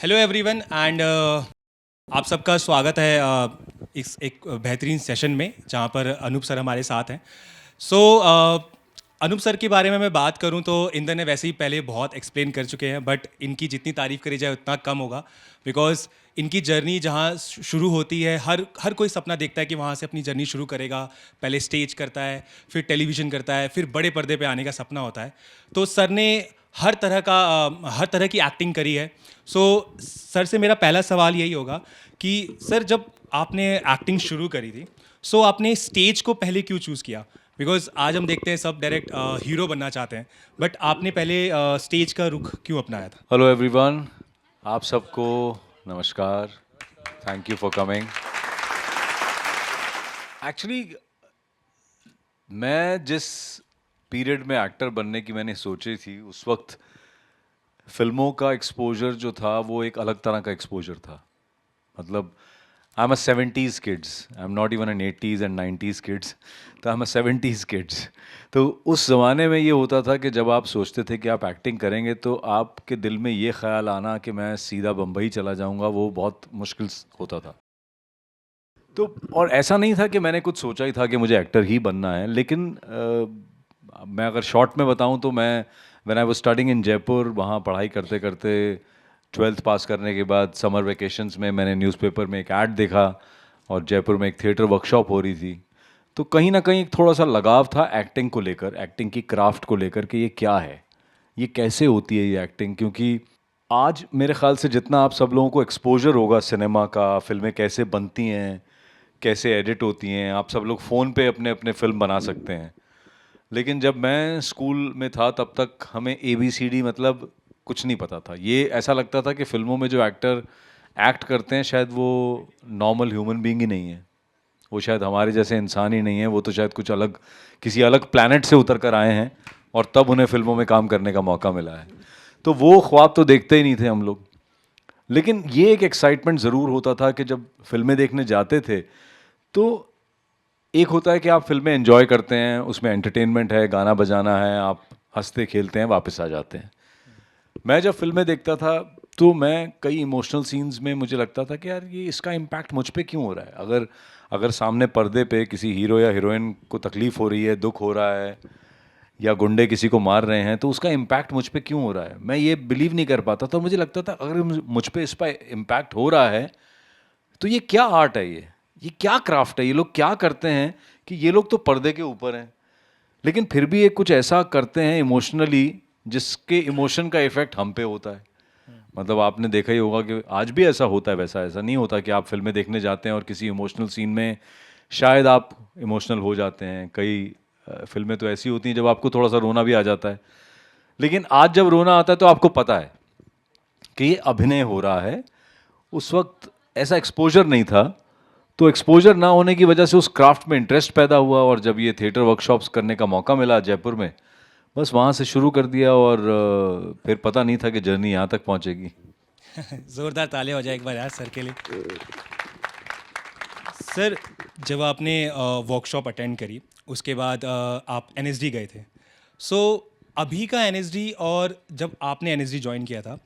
Hello everyone and आप सबका स्वागत है इस एक बेहतरीन सेशन में जहाँ पर अनूप सर हमारे साथ हैं। सो अनूप सर के बारे में मैं बात करूँ तो इंदर ने वैसे ही पहले बहुत एक्सप्लेन कर चुके हैं, बट इनकी जितनी तारीफ़ करी जाए उतना कम होगा। बिकॉज इनकी जर्नी जहाँ शुरू होती है, हर कोई सपना देखता है कि वहाँ से अपनी जर्नी शुरू करेगा। पहले स्टेज करता है, फिर टेलीविज़न करता है, फिर बड़े पर्दे पे आने का सपना होता है। तो सर ने हर तरह की एक्टिंग करी है। सो सर से मेरा पहला सवाल यही होगा कि सर जब आपने एक्टिंग शुरू करी थी, सो आपने स्टेज को पहले क्यों चूज़ किया? बिकॉज आज हम देखते हैं सब डायरेक्ट हीरो बनना चाहते हैं, बट आपने पहले स्टेज का रुख क्यों अपनाया था? हेलो एवरीवन, आप सबको नमस्कार। Thank you for coming. Actually मैं जिस पीरियड में एक्टर बनने की मैंने सोची थी, उस वक्त फिल्मों का एक्सपोजर जो था वो एक अलग तरह का एक्सपोजर था। मतलब I am a 70s kids, I am not even an 80s and 90s kids, तो I am a 70s kids. तो उस ज़माने में ये होता था कि जब आप सोचते थे कि आप एक्टिंग करेंगे तो आपके दिल में ये ख्याल आना कि मैं सीधा बम्बई चला जाऊंगा, वो बहुत मुश्किल होता था। तो और ऐसा नहीं था कि मैंने कुछ सोचा ही था कि मुझे एक्टर ही बनना है, लेकिन मैं अगर शॉर्ट में बताऊं तो मैं when I was studying in Jaipur, वहाँ पढ़ाई करते करते 12th पास करने के बाद समर वेकेशंस में मैंने न्यूज़पेपर में एक ऐड देखा और जयपुर में एक थिएटर वर्कशॉप हो रही थी। तो कहीं ना कहीं थोड़ा सा लगाव था एक्टिंग को लेकर, एक्टिंग की क्राफ्ट को लेकर कि ये क्या है, ये कैसे होती है ये एक्टिंग। क्योंकि आज मेरे ख्याल से जितना आप सब लोगों को एक्सपोजर होगा सिनेमा का, फिल्में कैसे बनती हैं, कैसे एडिट होती हैं, आप सब लोग फ़ोन पे अपने अपने फिल्म बना सकते हैं। लेकिन जब मैं स्कूल में था तब तक हमें ABCD मतलब कुछ नहीं पता था। ये ऐसा लगता था कि फिल्मों में जो एक्टर एक्ट करते हैं शायद वो नॉर्मल ह्यूमन बीइंग ही नहीं है, वो शायद हमारे जैसे इंसान ही नहीं है, वो तो शायद कुछ अलग, किसी अलग प्लैनेट से उतर कर आए हैं और तब उन्हें फिल्मों में काम करने का मौका मिला है। तो वो ख्वाब तो देखते ही नहीं थे हम लोग। लेकिन ये एक एक्साइटमेंट ज़रूर होता था कि जब फिल्में देखने जाते थे तो एक होता है कि आप फिल्में एंजॉय करते हैं, उसमें एंटरटेनमेंट है, गाना बजाना है, आप हंसते खेलते हैं, वापस आ जाते हैं। मैं जब फिल्में देखता था तो मैं कई इमोशनल सीन्स में मुझे लगता था कि यार ये इसका इम्पैक्ट मुझ पे क्यों हो रहा है। अगर अगर सामने पर्दे पे किसी हीरो या हीरोइन को तकलीफ हो रही है, दुख हो रहा है, या गुंडे किसी को मार रहे हैं, तो उसका इम्पैक्ट मुझ पे क्यों हो रहा है, मैं ये बिलीव नहीं कर पाता था। मुझे लगता था अगर मुझ पे इस पर इम्पैक्ट हो रहा है तो ये क्या आर्ट है, ये क्या क्राफ्ट है, ये लोग क्या करते हैं कि ये लोग तो पर्दे के ऊपर हैं लेकिन फिर भी एक कुछ ऐसा करते हैं इमोशनली जिसके इमोशन का इफेक्ट हम पे होता है। मतलब आपने देखा ही होगा कि आज भी ऐसा होता है, वैसा ऐसा नहीं होता कि आप फिल्में देखने जाते हैं और किसी इमोशनल सीन में शायद आप इमोशनल हो जाते हैं। कई फिल्में तो ऐसी होती हैं जब आपको थोड़ा सा रोना भी आ जाता है, लेकिन आज जब रोना आता है तो आपको पता है कि ये अभिनय हो रहा है। उस वक्त ऐसा एक्सपोजर नहीं था, तो एक्सपोजर ना होने की वजह से उस क्राफ्ट में इंटरेस्ट पैदा हुआ और जब ये थिएटर वर्कशॉप्स करने का मौका मिला जयपुर में, बस वहाँ से शुरू कर दिया और फिर पता नहीं था कि जर्नी यहाँ तक पहुँचेगी। ज़ोरदार ताले हो जाए एक बार यार सर के लिए। सर जब आपने वर्कशॉप अटेंड करी, उसके बाद आप NSD गए थे। सो अभी का NSD और जब आपने NSD ज्वाइन किया था,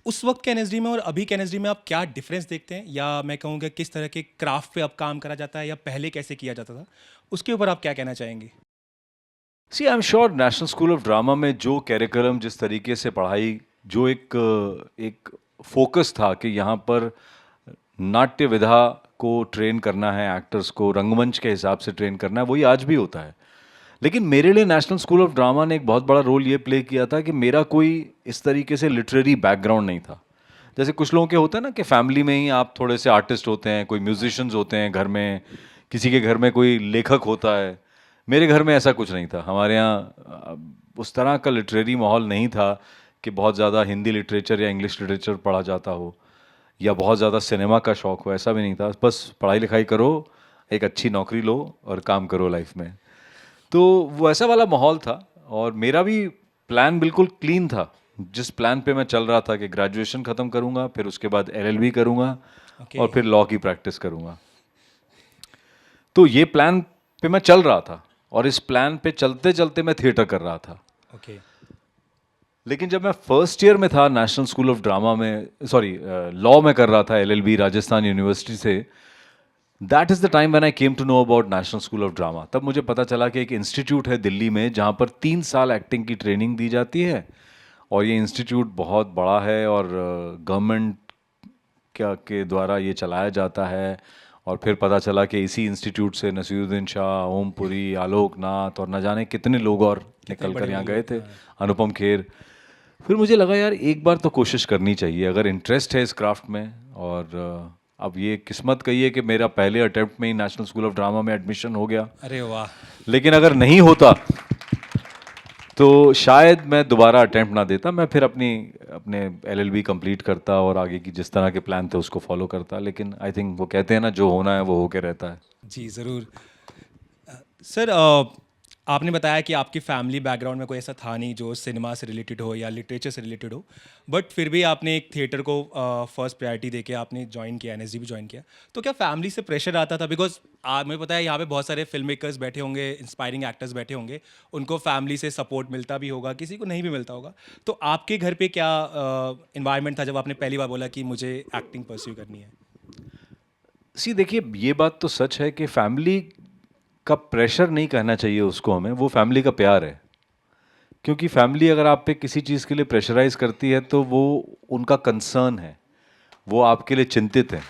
उस वक्त के NSD में और अभी के NSD में आप क्या डिफरेंस देखते हैं, या मैं कहूँगा किस तरह के क्राफ्ट पे अब काम करा जाता है या पहले कैसे किया जाता था, उसके ऊपर आप क्या कहना चाहेंगे? See I am sure National school of drama में जो कैरिकुलम, जिस तरीके से पढ़ाई, जो एक फोकस था कि यहाँ पर नाट्य विधा को ट्रेन करना है, एक्टर्स को रंगमंच के हिसाब से ट्रेन करना है, वही आज भी होता है। लेकिन मेरे लिए नेशनल स्कूल ऑफ ड्रामा ने एक बहुत बड़ा रोल ये प्ले किया था कि मेरा कोई इस तरीके से लिटरेरी बैकग्राउंड नहीं था। जैसे कुछ लोगों के होता है ना कि फैमिली में ही आप थोड़े से आर्टिस्ट होते हैं, कोई म्यूजिशियंस होते हैं घर में, किसी के घर में कोई लेखक होता है। मेरे घर में ऐसा कुछ नहीं था। हमारे यहाँ उस तरह का लिटरेरी माहौल नहीं था कि बहुत ज़्यादा हिंदी लिटरेचर या इंग्लिश लिटरेचर पढ़ा जाता हो या बहुत ज़्यादा सिनेमा का शौक़ हो, ऐसा भी नहीं था। बस पढ़ाई लिखाई करो, एक अच्छी नौकरी लो और काम करो लाइफ में। तो वो ऐसा वाला माहौल था और मेरा भी प्लान बिल्कुल क्लीन था। जिस प्लान पे मैं चल रहा था कि ग्रेजुएशन ख़त्म करूँगा, फिर उसके बाद LLB करूँगा ओके। और फिर लॉ की प्रैक्टिस करूँगा। तो ये प्लान पे मैं चल रहा था और इस प्लान पे चलते चलते मैं थिएटर कर रहा था। ओके। लेकिन जब मैं फर्स्ट ईयर में था नेशनल स्कूल ऑफ ड्रामा में, सॉरी लॉ में कर रहा था एलएलबी राजस्थान यूनिवर्सिटी से, that is the time when I came to know about national school of drama. तब मुझे पता चला कि एक इंस्टीट्यूट है दिल्ली में जहाँ पर 3 साल एक्टिंग की ट्रेनिंग दी जाती है, और ये इंस्टीट्यूट बहुत बड़ा है और गवर्नमेंट क्या के द्वारा ये चलाया जाता है। और फिर पता चला कि इसी इंस्टीट्यूट से नसीरुद्दीन शाह, ओमपुरी, आलोक नाथ और न जाने कितने लोग और निकल कर बड़े यहाँ बड़े गए लोग, थे, हाँ। अनुपम खेर। फिर मुझे लगा यार एक बार तो कोशिश करनी चाहिए अगर इंटरेस्ट है इस क्राफ्ट में। और अब ये किस्मत कही है कि मेरा पहले अटेम्प्ट में ही नेशनल स्कूल ऑफ ड्रामा में एडमिशन हो गया। अरे वाह। लेकिन अगर नहीं होता तो शायद मैं दोबारा अटेम्प्ट ना देता, मैं फिर अपने एलएलबी कंप्लीट करता और आगे की जिस तरह के प्लान थे उसको फॉलो करता। लेकिन आई थिंक वो कहते हैं ना, जो होना है वो होके रहता है। जी ज़रूर। सर, आपने बताया कि आपकी फैमिली बैकग्राउंड में कोई ऐसा था नहीं जो सिनेमा से रिलेटेड हो या लिटरेचर से रिलेटेड हो, बट फिर भी आपने एक थिएटर को फर्स्ट प्रायोरिटी देके आपने ज्वाइन किया, एनएसडी भी ज्वाइन किया। तो क्या फैमिली से प्रेशर आता था? बिकॉज मुझे पता है यहाँ पे बहुत सारे फिल्म मेकर्स बैठे होंगे, इंस्पायरिंग एक्टर्स बैठे होंगे, उनको फैमिली से सपोर्ट मिलता भी होगा, किसी को नहीं भी मिलता होगा। तो आपके घर पे क्या इन्वायरमेंट था जब आपने पहली बार बोला कि मुझे एक्टिंग परस्यू करनी है? सी देखिए, ये बात तो सच है कि फैमिली का प्रेशर नहीं कहना चाहिए उसको हमें, वो फैमिली का प्यार है। क्योंकि फैमिली अगर आप पे किसी चीज़ के लिए प्रेशराइज करती है तो वो उनका कंसर्न है, वो आपके लिए चिंतित है।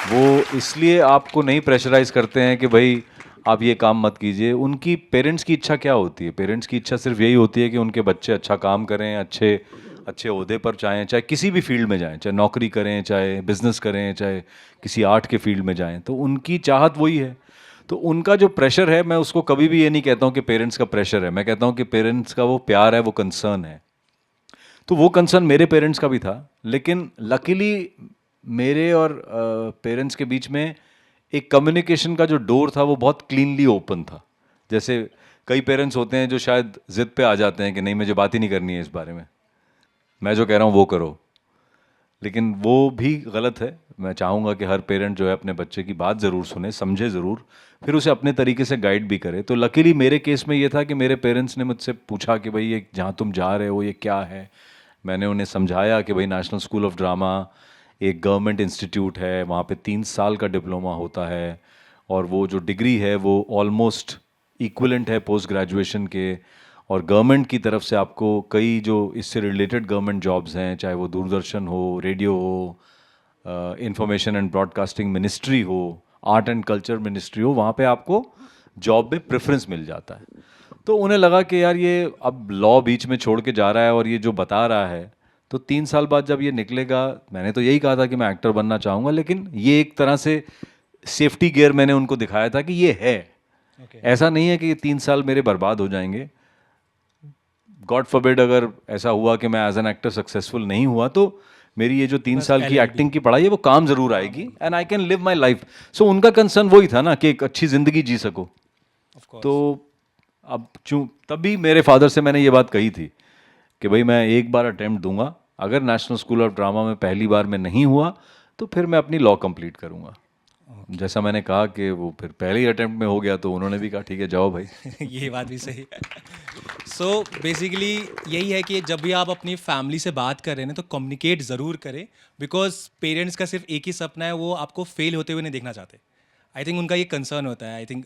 वो इसलिए आपको नहीं प्रेशराइज करते हैं कि भाई आप ये काम मत कीजिए। उनकी पेरेंट्स की इच्छा क्या होती है? पेरेंट्स की इच्छा सिर्फ यही होती है कि उनके बच्चे अच्छा काम करें, अच्छे अच्छे ओहदे पर जाएं, चाहे किसी भी फील्ड में जाएं, चाहे नौकरी करें, चाहे बिजनेस करें, चाहे किसी आर्ट के फील्ड में जाएं, तो उनकी चाहत वही है। तो उनका जो प्रेशर है, मैं उसको कभी भी ये नहीं कहता हूँ कि पेरेंट्स का प्रेशर है, मैं कहता हूँ कि पेरेंट्स का वो प्यार है, वो कंसर्न है। तो वो कंसर्न मेरे पेरेंट्स का भी था, लेकिन लकीली मेरे और पेरेंट्स के बीच में एक कम्युनिकेशन का जो डोर था वो बहुत क्लीनली ओपन था। जैसे कई पेरेंट्स होते हैं जो शायद जिद पे आ जाते हैं कि नहीं, मुझे बात ही नहीं करनी है इस बारे में, मैं जो कह रहा हूँ वो करो। लेकिन वो भी गलत है। मैं चाहूँगा कि हर पेरेंट जो है अपने बच्चे की बात ज़रूर सुने, समझे ज़रूर, फिर उसे अपने तरीके से गाइड भी करे। तो लकीली मेरे केस में ये था कि मेरे पेरेंट्स ने मुझसे पूछा कि भाई ये जहाँ तुम जा रहे हो ये क्या है। मैंने उन्हें समझाया कि भाई नेशनल स्कूल ऑफ ड्रामा एक गवर्नमेंट इंस्टीट्यूट है, वहाँ पे 3 साल का डिप्लोमा होता है, और वो जो डिग्री है वो ऑलमोस्ट इक्विवेलेंट है पोस्ट ग्रेजुएशन के। और गवर्नमेंट की तरफ से आपको कई जो इससे रिलेटेड गवर्नमेंट जॉब्स हैं, चाहे वो दूरदर्शन हो, रेडियो हो, इंफॉर्मेशन एंड ब्रॉडकास्टिंग मिनिस्ट्री हो, आर्ट एंड कल्चर मिनिस्ट्री हो, वहाँ पे आपको जॉब में प्रेफरेंस मिल जाता है। तो उन्हें लगा कि यार ये अब लॉ बीच में छोड़ के जा रहा है और ये जो बता रहा है, तो 3 साल बाद जब ये निकलेगा, मैंने तो यही कहा था कि मैं एक्टर बनना चाहूँगा, लेकिन ये एक तरह से सेफ्टी गियर मैंने उनको दिखाया था कि ये है। ओके। ऐसा नहीं है कि ये 3 साल मेरे बर्बाद हो जाएंगे। गॉड फॉरबिड अगर ऐसा हुआ कि मैं एज एन एक्टर सक्सेसफुल नहीं हुआ, तो मेरी ये जो तीन बस साल की एलएलबी। एक्टिंग की पढ़ाई है वो काम जरूर आएगी, and I can live my life. So उनका कंसर्न वही था ना कि एक अच्छी जिंदगी जी सको। ऑफ तो कोर्स। अब चूँ तभी मेरे फादर से मैंने ये बात कही थी कि भाई मैं एक बार अटेम्प्ट दूंगा, अगर नेशनल स्कूल ऑफ ड्रामा में पहली बार में नहीं हुआ तो फिर मैं अपनी लॉ कंप्लीट करूंगा। जैसा मैंने कहा कि वो फिर पहले ही अटेम्प्ट में हो गया, तो उन्होंने भी कहा ठीक है जाओ भाई। ये बात भी सही है। सो बेसिकली यही है कि जब भी आप अपनी फैमिली से बात कर रहे हैं ना, तो कम्युनिकेट ज़रूर करें, बिकॉज पेरेंट्स का सिर्फ एक ही सपना है, वो आपको फेल होते हुए नहीं देखना चाहते। आई थिंक उनका ये कंसर्न होता है। आई थिंक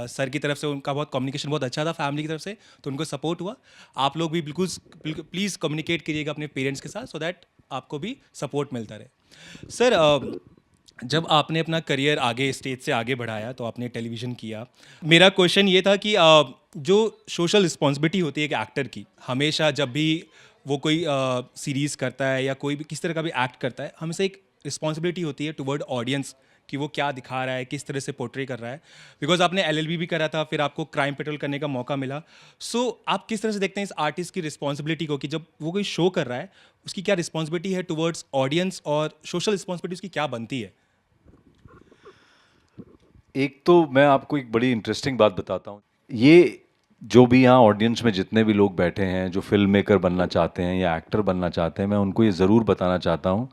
सर की तरफ से उनका बहुत कम्युनिकेशन बहुत अच्छा था फैमिली की तरफ से, तो उनको सपोर्ट हुआ। आप लोग भी बिल्कुल प्लीज़ कम्युनिकेट कीजिएगा अपने पेरेंट्स के साथ, सो दैट आपको भी सपोर्ट मिलता रहे। सर, जब आपने अपना करियर आगे स्टेज से आगे बढ़ाया तो आपने टेलीविज़न किया। मेरा क्वेश्चन ये था कि जो सोशल रिस्पॉन्सिबिलिटी होती है एक एक्टर की, हमेशा जब भी वो कोई सीरीज़ करता है या कोई भी किस तरह का भी एक्ट करता है, हमेशा एक रिस्पॉन्सिबिलिटी होती है टुवर्ड ऑडियंस कि वो क्या दिखा रहा है, किस तरह से पोर्ट्रे कर रहा है। बिकॉज आपने एलएलबी भी करा था, फिर आपको क्राइम पेट्रोल करने का मौका मिला। सो आप किस तरह से देखते हैं इस आर्टिस्ट की रिस्पॉन्सिबिलिटी को, कि जब वो कोई शो कर रहा है उसकी क्या रिस्पॉन्सिबिलिटी है टुवर्ड्स ऑडियंस, और सोशल रिस्पॉन्सिबिलिटी उसकी क्या बनती है? एक तो मैं आपको एक बड़ी इंटरेस्टिंग बात बताता हूँ। ये जो भी यहाँ ऑडियंस में जितने भी लोग बैठे हैं जो फिल्म मेकर बनना चाहते हैं या एक्टर बनना चाहते हैं, मैं उनको ये ज़रूर बताना चाहता हूँ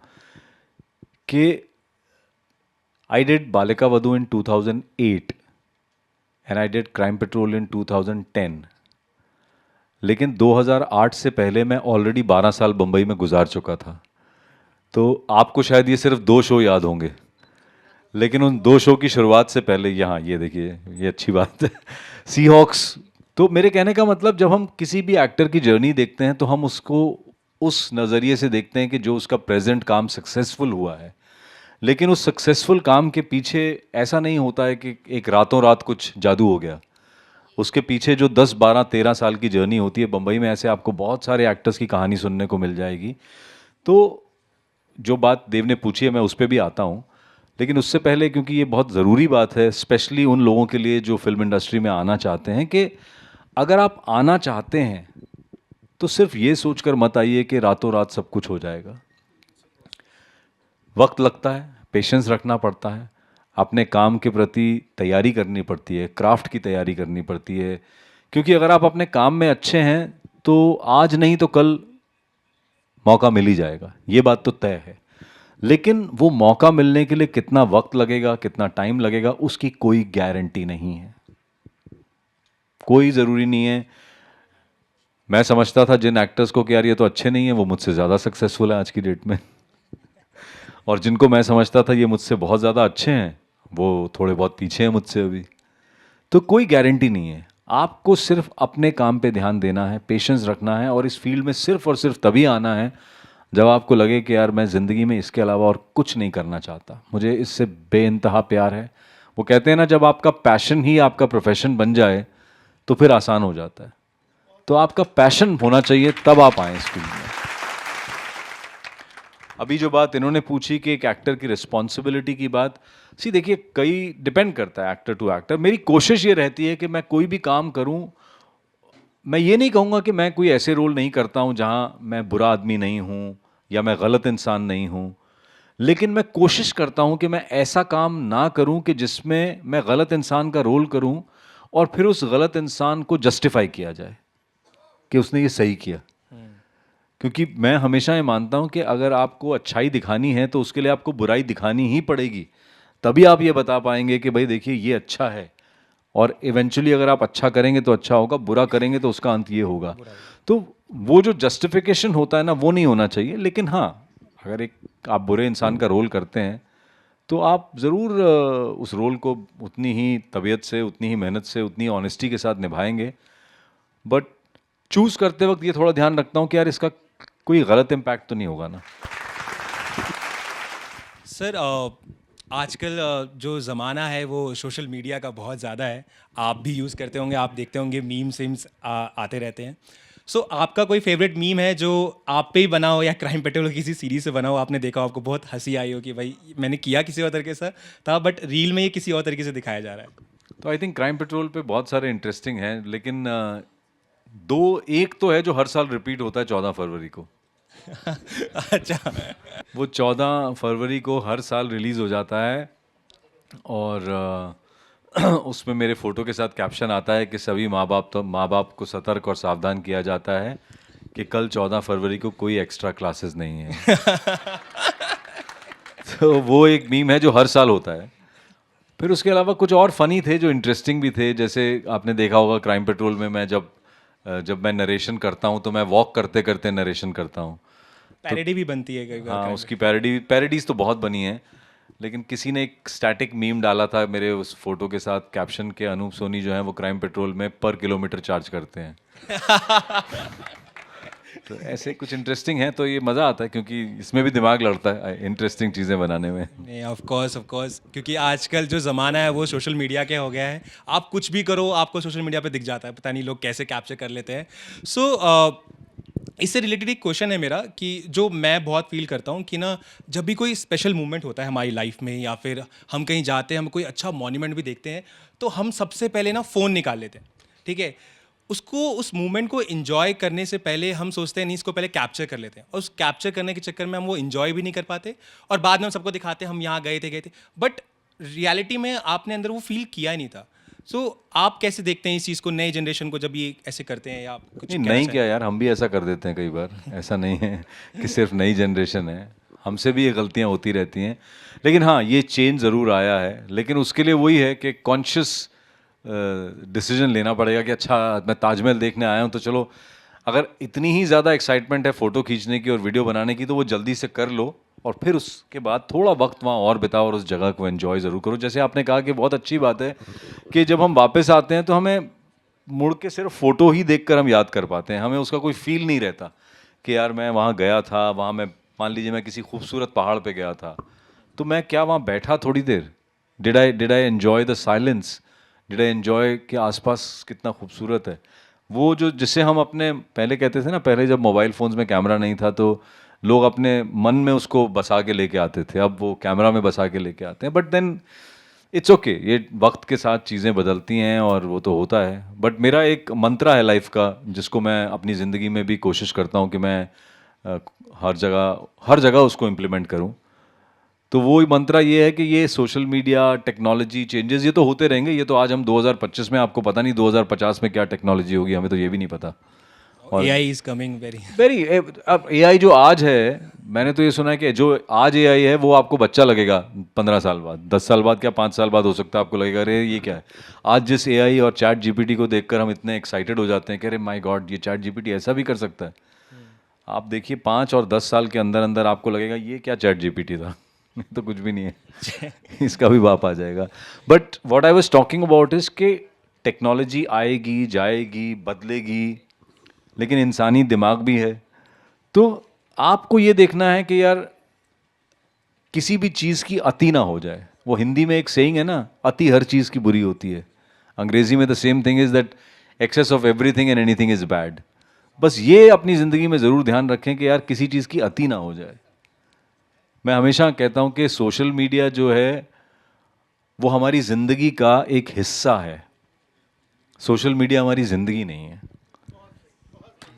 कि I did Balika Vadhu in 2008 and I did crime petrol इन 2010। लेकिन 2008 से पहले मैं ऑलरेडी 12 साल बम्बई में गुजार चुका था। तो आपको शायद ये सिर्फ 2 शो याद होंगे, लेकिन उन 2 शो की शुरुआत से पहले यहाँ ये देखिए, ये अच्छी बात है सी हॉक्स। तो मेरे कहने का मतलब, जब हम किसी भी एक्टर की जर्नी देखते हैं तो हम उसको उस नज़रिए से देखते हैं कि जो उसका प्रेजेंट काम सक्सेसफुल हुआ है, लेकिन उस सक्सेसफुल काम के पीछे ऐसा नहीं होता है कि एक रातों रात कुछ जादू हो गया। उसके पीछे जो 10, 12, 13 साल की जर्नी होती है, बम्बई में ऐसे आपको बहुत सारे एक्टर्स की कहानी सुनने को मिल जाएगी। तो जो बात देव ने पूछी है मैं उस पर भी आता हूँ, लेकिन उससे पहले, क्योंकि ये बहुत ज़रूरी बात है स्पेशली उन लोगों के लिए जो फिल्म इंडस्ट्री में आना चाहते हैं, कि अगर आप आना चाहते हैं तो सिर्फ ये सोचकर मत आइए कि रातों रात सब कुछ हो जाएगा। वक्त लगता है, पेशेंस रखना पड़ता है, अपने काम के प्रति तैयारी करनी पड़ती है, क्राफ्ट की तैयारी करनी पड़ती है, क्योंकि अगर आप अपने काम में अच्छे हैं तो आज नहीं तो कल मौका मिल ही जाएगा, ये बात तो तय है। लेकिन वो मौका मिलने के लिए कितना वक्त लगेगा, कितना टाइम लगेगा, उसकी कोई गारंटी नहीं है, कोई ज़रूरी नहीं है। मैं समझता था जिन एक्टर्स को कि यार ये तो अच्छे नहीं है, वो मुझसे ज़्यादा सक्सेसफुल है आज की डेट में और जिनको मैं समझता था ये मुझसे बहुत ज़्यादा अच्छे हैं, वो थोड़े बहुत पीछे हैं मुझसे अभी। तो कोई गारंटी नहीं है, आपको सिर्फ अपने काम पे ध्यान देना है, पेशेंस रखना है, और इस फील्ड में सिर्फ और सिर्फ तभी आना है जब आपको लगे कि यार मैं ज़िंदगी में इसके अलावा और कुछ नहीं करना चाहता, मुझे इससे बेइंतहा प्यार है। वो कहते हैं ना, जब आपका पैशन ही आपका प्रोफेशन बन जाए तो फिर आसान हो जाता है। तो आपका पैशन होना चाहिए, तब आप आए इस फील्ड में। अभी जो बात इन्होंने पूछी कि एक एक्टर की रिस्पॉन्सिबिलिटी की बात, सी देखिए, कई डिपेंड करता है एक्टर टू एक्टर। मेरी कोशिश ये रहती है कि मैं कोई भी काम करूं, मैं ये नहीं कहूँगा कि मैं कोई ऐसे रोल नहीं करता हूँ जहाँ मैं बुरा आदमी नहीं हूँ या मैं गलत इंसान नहीं हूँ, लेकिन मैं कोशिश करता हूँ कि मैं ऐसा काम ना करूँ कि जिसमें मैं गलत इंसान का रोल करूँ और फिर उस गलत इंसान को जस्टिफाई किया जाए कि उसने ये सही किया। क्योंकि मैं हमेशा ये मानता हूँ कि अगर आपको अच्छाई दिखानी है तो उसके लिए आपको बुराई दिखानी ही पड़ेगी, तभी आप ये बता पाएंगे कि भाई देखिए ये अच्छा है, और इवेंचुअली अगर आप अच्छा करेंगे तो अच्छा होगा, बुरा करेंगे तो उसका अंत ये होगा। तो वो जो जस्टिफिकेशन होता है ना, वो नहीं होना चाहिए। लेकिन हाँ, अगर एक आप बुरे इंसान का रोल करते हैं तो आप ज़रूर उस रोल को उतनी ही तबीयत से, उतनी ही मेहनत से, उतनी ऑनेस्टी के साथ निभाएंगे। बट चूज़ करते वक्त ये थोड़ा ध्यान रखता हूँ कि यार इसका कोई गलत इम्पैक्ट तो नहीं होगा ना। सर आजकल जो ज़माना है वो सोशल मीडिया का बहुत ज़्यादा है, आप भी यूज़ करते होंगे, आप देखते होंगे मीम्स वीम्स आते रहते हैं। सो आपका कोई फेवरेट मीम है जो आप पे ही बना हो या क्राइम पेट्रोल किसी सीरीज से बना हो, आपने देखा हो, आपको बहुत हंसी आई हो कि भाई मैंने किया किसी और तरीके से था बट रील में ये किसी और तरीके से दिखाया जा रहा है? तो आई थिंक क्राइम पेट्रोल पे बहुत सारे इंटरेस्टिंग हैं, लेकिन दो, एक तो है जो हर साल रिपीट होता है 14 फरवरी को। अच्छा। वो 14 फरवरी को हर साल रिलीज़ हो जाता है, और उसमें मेरे फ़ोटो के साथ कैप्शन आता है कि सभी माँ बाप को सतर्क और सावधान किया जाता है कि कल 14 फरवरी को कोई एक्स्ट्रा क्लासेस नहीं है। तो वो एक मीम है जो हर साल होता है। फिर उसके अलावा कुछ और फनी थे जो इंटरेस्टिंग भी थे, जैसे आपने देखा होगा क्राइम पेट्रोल में मैं जब मैं नरेशन करता हूँ तो मैं वॉक करते करते नरेशन करता हूँ। पैरोडी भी बनती है कई बार। हाँ, उसकी पैरोडीज तो बहुत बनी हैं, लेकिन किसी ने एक स्टैटिक मीम डाला था मेरे उस फोटो के साथ कैप्शन के, अनूप सोनी जो है वो क्राइम पेट्रोल में पर किलोमीटर चार्ज करते हैं। तो ऐसे कुछ इंटरेस्टिंग है, तो ये मज़ा आता है क्योंकि इसमें भी दिमाग लड़ता है इंटरेस्टिंग चीज़ें बनाने में। नहीं, ऑफ कोर्स, क्योंकि आजकल जो ज़माना है वो सोशल मीडिया के हो गया है, आप कुछ भी करो आपको सोशल मीडिया पे दिख जाता है, पता नहीं लोग कैसे कैप्चर कर लेते हैं। सो इससे रिलेटेड एक क्वेश्चन है मेरा कि जो मैं बहुत फील करता हूँ कि ना, जब भी कोई स्पेशल मोमेंट होता है हमारी लाइफ में या फिर हम कहीं जाते हैं, हम कोई अच्छा मॉन्यूमेंट भी देखते हैं, तो हम सबसे पहले ना फ़ोन निकाल लेते हैं, ठीक है। उसको, उस मोमेंट को एंजॉय करने से पहले हम सोचते हैं नहीं इसको पहले कैप्चर कर लेते हैं, और उस कैप्चर करने के चक्कर में हम वो एंजॉय भी नहीं कर पाते, और बाद में हम सबको दिखाते हैं हम यहाँ गए थे, बट रियलिटी में आपने अंदर वो फील किया ही नहीं था। सो आप कैसे देखते हैं इस चीज़ को, नए जनरेशन को जब ये ऐसे करते हैं, या आप कुछ नहीं, कहना नहीं चाहें? क्या यार, हम भी ऐसा कर देते हैं कई बार। ऐसा नहीं है कि सिर्फ नई जनरेशन है, हमसे भी ये गलतियाँ होती रहती हैं। लेकिन हाँ, ये चेंज ज़रूर आया है, लेकिन उसके लिए वही है कि कॉन्शियस डिसीजन लेना पड़ेगा कि अच्छा मैं ताजमहल देखने आया हूँ तो चलो अगर इतनी ही ज़्यादा एक्साइटमेंट है फ़ोटो खींचने की और वीडियो बनाने की तो वो जल्दी से कर लो और फिर उसके बाद थोड़ा वक्त वहाँ और बिताओ और उस जगह को एंजॉय ज़रूर करो। जैसे आपने कहा कि बहुत अच्छी बात है कि जब हम वापस आते हैं तो हमें मुड़ के सिर्फ फ़ोटो ही देखकर हम याद कर पाते हैं, हमें उसका कोई फील नहीं रहता कि यार मैं वहाँ गया था, वहाँ मैं मान लीजिए मैं किसी खूबसूरत पहाड़ पे गया था, तो मैं क्या वहाँ बैठा थोड़ी देर, did I enjoy the silence, did I enjoy कि आसपास कितना खूबसूरत है। वो जो जिससे हम अपने पहले कहते थे ना, पहले जब मोबाइल फ़ोन्स में कैमरा नहीं था तो लोग अपने मन में उसको बसा के लेके आते थे, अब वो कैमरा में बसा के लेके आते हैं। बट देन इट्स ओके, ये वक्त के साथ चीज़ें बदलती हैं और वो तो होता है। बट मेरा एक मंत्रा है लाइफ का जिसको मैं अपनी ज़िंदगी में भी कोशिश करता हूँ कि मैं अ, हर जगह उसको इम्प्लीमेंट करूँ। तो वो ही मंत्रा ये है कि ये सोशल मीडिया, टेक्नोलॉजी चेंजेस ये तो होते रहेंगे। ये तो आज हम 2025 में, आपको पता नहीं 2050 में क्या टेक्नोलॉजी होगी, हमें तो ये भी नहीं पता। और AI is coming very. Very अब एआई जो आज है, मैंने तो ये सुना है कि जो आज एआई है वो आपको बच्चा लगेगा 15 साल बाद, 10 साल बाद, क्या 5 साल बाद हो सकता है आपको लगेगा अरे ये क्या है। आज जिस एआई और चैट जीपीटी को देखकर हम इतने एक्साइटेड हो जाते हैं कि अरे माय गॉड ये चैट जीपीटी ऐसा भी कर सकता है। आप देखिए 5 और 10 साल के अंदर अंदर आपको लगेगा ये क्या चैट जीपीटी था ये तो कुछ भी नहीं है इसका भी बाप आ जाएगा। But what I was talking about is कि टेक्नोलॉजी आएगी जाएगी बदलेगी, लेकिन इंसानी दिमाग भी है। तो आपको ये देखना है कि यार किसी भी चीज़ की अति ना हो जाए। वो हिंदी में एक सेइंग है ना, अति हर चीज़ की बुरी होती है। अंग्रेजी में the same thing is that excess of everything and anything is bad. बस ये अपनी ज़िंदगी में ज़रूर ध्यान रखें कि यार किसी चीज़ की अति ना हो जाए। मैं हमेशा कहता हूँ कि सोशल मीडिया जो है वो हमारी ज़िंदगी का एक हिस्सा है, सोशल मीडिया हमारी ज़िंदगी नहीं है।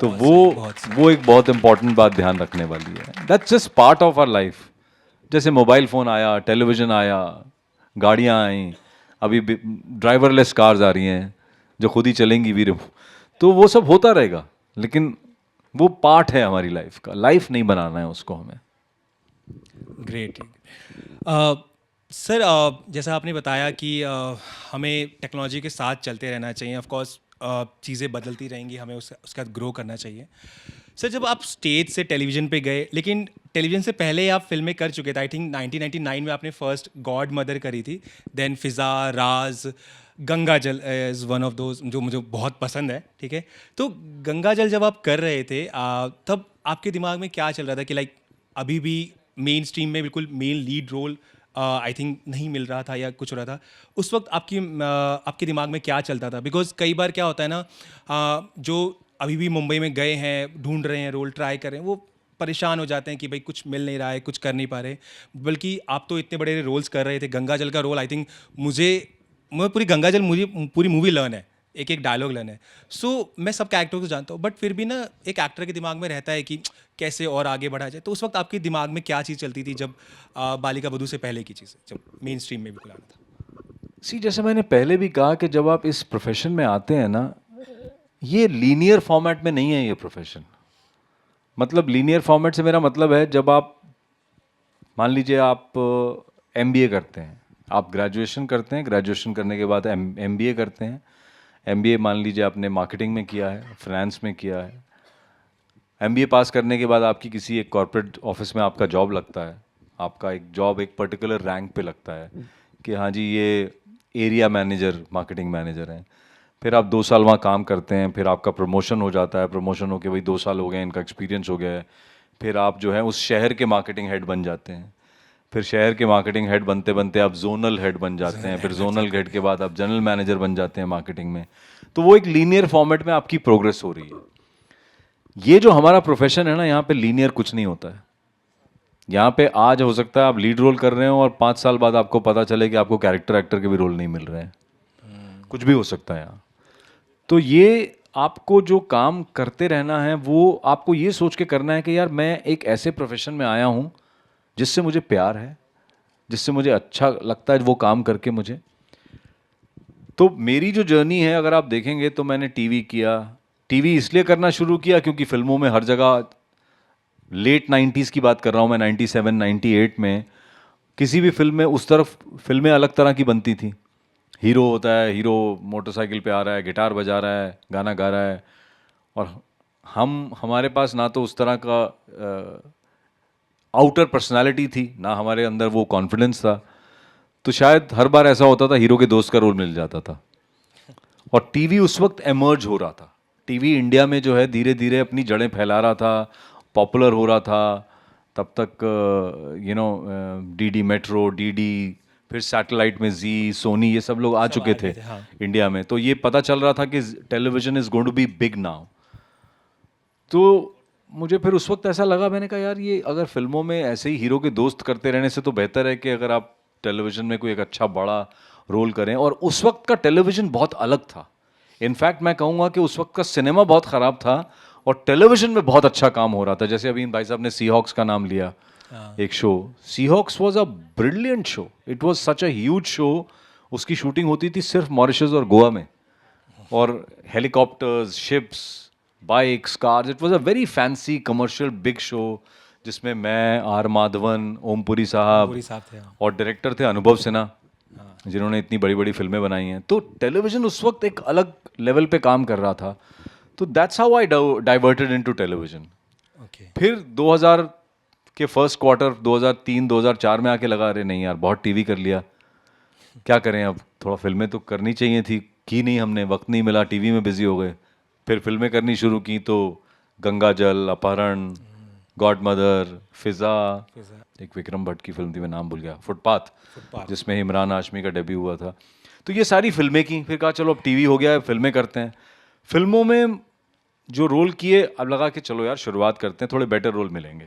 तो वो एक बहुत इंपॉर्टेंट बात ध्यान रखने वाली है। That's just part of our life. जैसे मोबाइल फ़ोन आया, टेलीविज़न आया, गाड़ियाँ आई, अभी ड्राइवरलेस कार्स आ रही हैं जो खुद ही चलेंगी वीर, तो वो सब होता रहेगा, लेकिन वो पार्ट है हमारी लाइफ का। लाइफ नहीं बनाना है उसको हमें। ग्रेट। सर, जैसा आपने बताया कि हमें टेक्नोलॉजी के साथ चलते रहना चाहिए। ऑफ कोर्स चीज़ें बदलती रहेंगी, हमें उसका ग्रो करना चाहिए। सर, जब आप स्टेज से टेलीविज़न पे गए, लेकिन टेलीविज़न से पहले आप फिल्में कर चुके थे। आई थिंक 1999 में आपने फर्स्ट गॉड मदर करी थी, देन फिज़ा, राज, गंगा जल इज़ वन ऑफ दोज जो मुझे बहुत पसंद है। ठीक है, तो गंगा जल जब आप कर रहे थे तब आपके दिमाग में क्या चल रहा था कि लाइक अभी भी मेन स्ट्रीम में बिल्कुल main lead role I think नहीं मिल रहा था या कुछ हो रहा था उस वक्त आपके दिमाग में क्या चलता था? बिकॉज कई बार क्या होता है ना, जो अभी भी मुंबई में गए हैं, ढूंढ रहे हैं, रोल ट्राई कर रहे हैं, वो परेशान हो जाते हैं कि भाई कुछ मिल नहीं रहा है, कुछ कर नहीं पा रहे। बल्कि आप तो इतने बड़े रोल्स कर रहे थे। गंगा जल का रोल आई थिंक मुझे मैं पूरी गंगा जल मुझे पूरी मूवी लर्न है, एक एक डायलॉग लर्न है। सो मैं सब कैरेक्टर को जानता हूँ, बट फिर भी ना एक एक्टर के दिमाग में रहता है कि कैसे और आगे बढ़ा जाए। तो उस वक्त आपके दिमाग में क्या चीज़ चलती थी जब बालिका वधू से पहले की चीज़, जब मेन स्ट्रीम में बिल्कुल आना था? सी, जैसे मैंने पहले भी कहा कि जब आप इस प्रोफेशन में आते हैं ना, ये लीनियर फॉर्मेट में नहीं है ये प्रोफेशन। मतलब लीनियर फॉर्मेट से मेरा मतलब है जब आप मान लीजिए आप एमबीए करते हैं, आप ग्रेजुएशन करते हैं, ग्रेजुएशन करने के बाद एमबीए करते हैं। एमबीए मान लीजिए आपने मार्केटिंग में किया है, फाइनेंस में किया है। एमबीए पास करने के बाद आपकी किसी एक कॉर्पोरेट ऑफिस में आपका जॉब लगता है। आपका एक जॉब एक पर्टिकुलर रैंक पे लगता है कि हाँ जी ये एरिया मैनेजर, मार्केटिंग मैनेजर हैं। फिर आप 2 साल वहाँ काम करते हैं, फिर आपका प्रमोशन हो जाता है। प्रमोशन होके भाई 2 साल हो गए, इनका एक्सपीरियंस हो गया है। फिर आप जो है उस शहर के मार्केटिंग हेड बन जाते हैं। फिर शहर के मार्केटिंग हेड बनते बनते आप जोनल हेड बन जाते हैं। फिर जोनल हेड के बाद आप जनरल मैनेजर बन जाते हैं मार्केटिंग में। तो वो एक लीनियर फॉर्मेट में आपकी प्रोग्रेस हो रही है। ये जो हमारा प्रोफेशन है ना, यहाँ पे लीनियर कुछ नहीं होता है। यहाँ पे आज हो सकता है आप लीड रोल कर रहे हो और 5 साल बाद आपको पता चले कि आपको कैरेक्टर एक्टर के भी रोल नहीं मिल रहे हैं। कुछ भी हो सकता है यहाँ। तो ये आपको जो काम करते रहना है वो आपको ये सोच के करना है कि यार मैं एक ऐसे प्रोफेशन में आया हूँ जिससे मुझे प्यार है, जिससे मुझे अच्छा लगता है वो काम करके मुझे। तो मेरी जो जर्नी है अगर आप देखेंगे तो मैंने टीवी किया। टीवी इसलिए करना शुरू किया क्योंकि फिल्मों में हर जगह, लेट 90s की बात कर रहा हूँ मैं, 97 98 में किसी भी फिल्म में उस तरफ फिल्में अलग तरह की बनती थी। हीरो होता है, हीरो मोटरसाइकिल पे आ रहा है, गिटार बजा रहा है, गाना गा रहा है, और हमारे पास ना तो उस तरह का आउटर पर्सनालिटी थी, ना हमारे अंदर वो कॉन्फिडेंस था। तो शायद हर बार ऐसा होता था हीरो के दोस्त का रोल मिल जाता था। और टीवी उस वक्त एमर्ज हो रहा था। टीवी इंडिया में जो है धीरे धीरे अपनी जड़ें फैला रहा था, पॉपुलर हो रहा था। तब तक डीडी मेट्रो, डीडी, फिर सैटेलाइट में जी, सोनी, ये सब लोग आ चुके थे हाँ। इंडिया में। तो ये पता चल रहा था कि television is going to be big now. तो मुझे फिर उस वक्त ऐसा लगा, मैंने कहा यार ये अगर फिल्मों में ऐसे ही हीरो के दोस्त करते रहने से तो बेहतर है कि अगर आप टेलीविजन में कोई एक अच्छा बड़ा रोल करें। और उस वक्त का टेलीविजन बहुत अलग था। इनफैक्ट मैं कहूँगा कि उस वक्त का सिनेमा बहुत ख़राब था और टेलीविजन में बहुत अच्छा काम हो रहा था। जैसे अभी इन भाई साहब ने सीहॉक्स का नाम लिया, एक show, Seahawks was a brilliant show, it was such a huge show. उसकी शूटिंग होती थी सिर्फ मॉरिशस और गोवा में, और helicopters, ships, bikes, cars, it was a very fancy commercial big show, जिसमें मैं, आर माधवन, ओमपुरी साहब पूरी साहब थे, हाँ। और डायरेक्टर थे अनुभव सिन्हा, जिन्होंने इतनी बड़ी बड़ी फिल्में बनाई हैं। तो टेलीविजन उस वक्त एक अलग लेवल पे काम कर रहा था। तो that's how I diverted into television. Okay. फिर 2000 के फर्स्ट क्वार्टर, 2003 2004 में आके लगा, अरे नहीं यार बहुत टीवी कर लिया, क्या करें अब, थोड़ा फिल्में तो करनी चाहिए थी, की नहीं हमने, वक्त नहीं मिला, टीवी में बिजी हो गए। फिर फिल्में करनी शुरू की तो गंगा जल, अपहरण, गॉड मदर, फिजा, एक विक्रम भट्ट की फिल्म थी, मैं नाम भूल गया, फुटपाथ, जिसमें इमरान हाशमी का डेब्यू हुआ था। तो ये सारी फिल्में की। फिर कहा चलो अब टीवी हो गया है, फिल्में करते हैं। फिल्मों में जो रोल किए, अब लगा कि चलो यार शुरुआत करते हैं, थोड़े बेटर रोल मिलेंगे।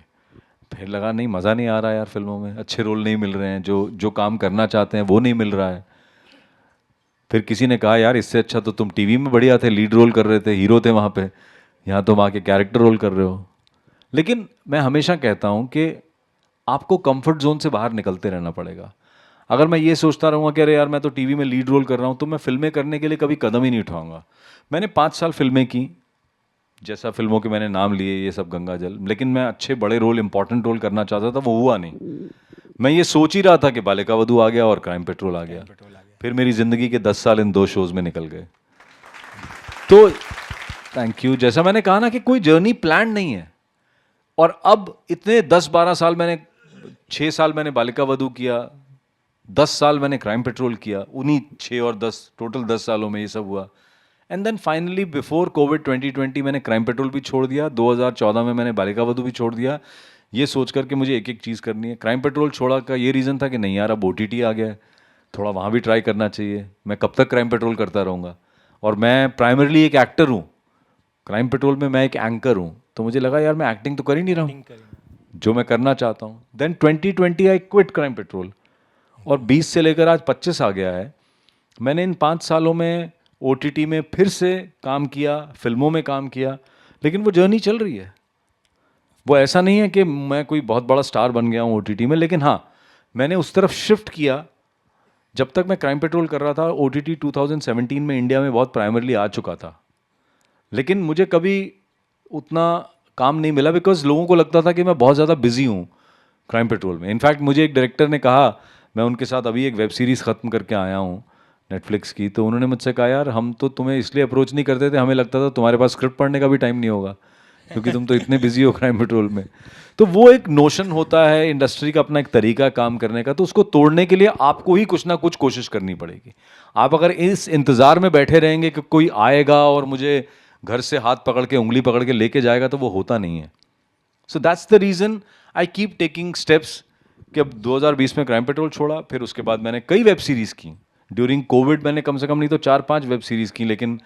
फिर लगा नहीं, मज़ा नहीं आ रहा यार, फिल्मों में अच्छे रोल नहीं मिल रहे हैं, जो जो काम करना चाहते हैं वो नहीं मिल रहा है। फिर किसी ने कहा यार इससे अच्छा तो तुम टीवी में बढ़िया थे, लीड रोल कर रहे थे, हीरो थे वहाँ पे, यहाँ तुम आके कैरेक्टर रोल कर रहे हो। लेकिन मैं हमेशा कहता हूँ कि आपको कंफर्ट जोन से बाहर निकलते रहना पड़ेगा। अगर मैं ये सोचता रहूँगा कि अरे यार मैं तो टीवी में लीड रोल कर रहा हूँ, तो मैं फिल्में करने के लिए कभी कदम ही नहीं उठाऊंगा। मैंने 5 साल फिल्में की, जैसा फिल्मों के मैंने नाम लिए ये सब गंगा जल, लेकिन मैं अच्छे बड़े रोल, इंपॉर्टेंट रोल करना चाहता था, वो हुआ नहीं। मैं ये सोच ही रहा था कि बालिका वधू आ गया और क्राइम पेट्रोल आ गया। फिर मेरी ज़िंदगी के 10 साल इन 2 शोज़ में निकल गए। तो थैंक यू। जैसा मैंने कहा ना कि कोई जर्नी प्लान नहीं है। और अब इतने 10-12 साल मैंने, 6 साल मैंने बालिका वधू किया, 10 साल मैंने क्राइम पेट्रोल किया, उन्हीं 6 और 10 टोटल 10 सालों में ये सब हुआ। And then finally before covid 2020 मैंने क्राइम पेट्रोल भी छोड़ दिया, 2014 में मैंने बालिका वधू भी छोड़ दिया, ये सोच कर कि मुझे एक एक चीज़ करनी है। क्राइम पेट्रोल छोड़ा का ये रीज़न था कि नहीं यार अब OTT आ गया है, थोड़ा वहाँ भी ट्राई करना चाहिए, मैं कब तक क्राइम पेट्रोल करता रहूँगा। और मैं प्राइमरली एक एक्टर हूँ, क्राइम पेट्रोल में मैं एक एंकर हूँ, तो मुझे लगा यार मैं एक्टिंग तो कर ही नहीं रहा हूँ जो मैं करना चाहता हूँ। Then 2020 I quit crime patrol, और 20 से लेकर आज 25 आ गया है। मैंने इन 5 सालों में OTT में फिर से काम किया, फिल्मों में काम किया, लेकिन वो जर्नी चल रही है। वो ऐसा नहीं है कि मैं कोई बहुत बड़ा स्टार बन गया हूँ OTT में, लेकिन हाँ मैंने उस तरफ शिफ्ट किया। जब तक मैं क्राइम पेट्रोल कर रहा था, OTT 2017 में इंडिया में बहुत प्राइमरली आ चुका था, लेकिन मुझे कभी उतना काम नहीं मिला, बिकॉज लोगों को लगता था कि मैं बहुत ज़्यादा बिजी हूँ क्राइम पेट्रोल में। इनफैक्ट मुझे एक डायरेक्टर ने कहा, मैं उनके साथ अभी एक वेब सीरीज़ ख़त्म करके आया हूँ नेटफ्लिक्स की, तो उन्होंने मुझसे कहा यार हम तो तुम्हें इसलिए अप्रोच नहीं करते थे, हमें लगता था तुम्हारे पास स्क्रिप्ट पढ़ने का भी टाइम नहीं होगा, क्योंकि तुम तो इतने बिजी हो क्राइम पेट्रोल में। तो वो एक नोशन होता है इंडस्ट्री का, अपना एक तरीका काम करने का, तो उसको तोड़ने के लिए आपको ही कुछ ना कुछ कोशिश करनी पड़ेगी। आप अगर इस इंतज़ार में बैठे रहेंगे कि कोई आएगा और मुझे घर से हाथ पकड़ के, उंगली पकड़ के लेके जाएगा, तो वो होता नहीं है। So that's the reason I keep taking steps. कि अब 2020 में क्राइम पेट्रोल छोड़ा, फिर उसके बाद मैंने कई वेब सीरीज़ की। ड्यूरिंग कोविड मैंने कम से कम नहीं तो 4-5 वेब सीरीज़ की, लेकिन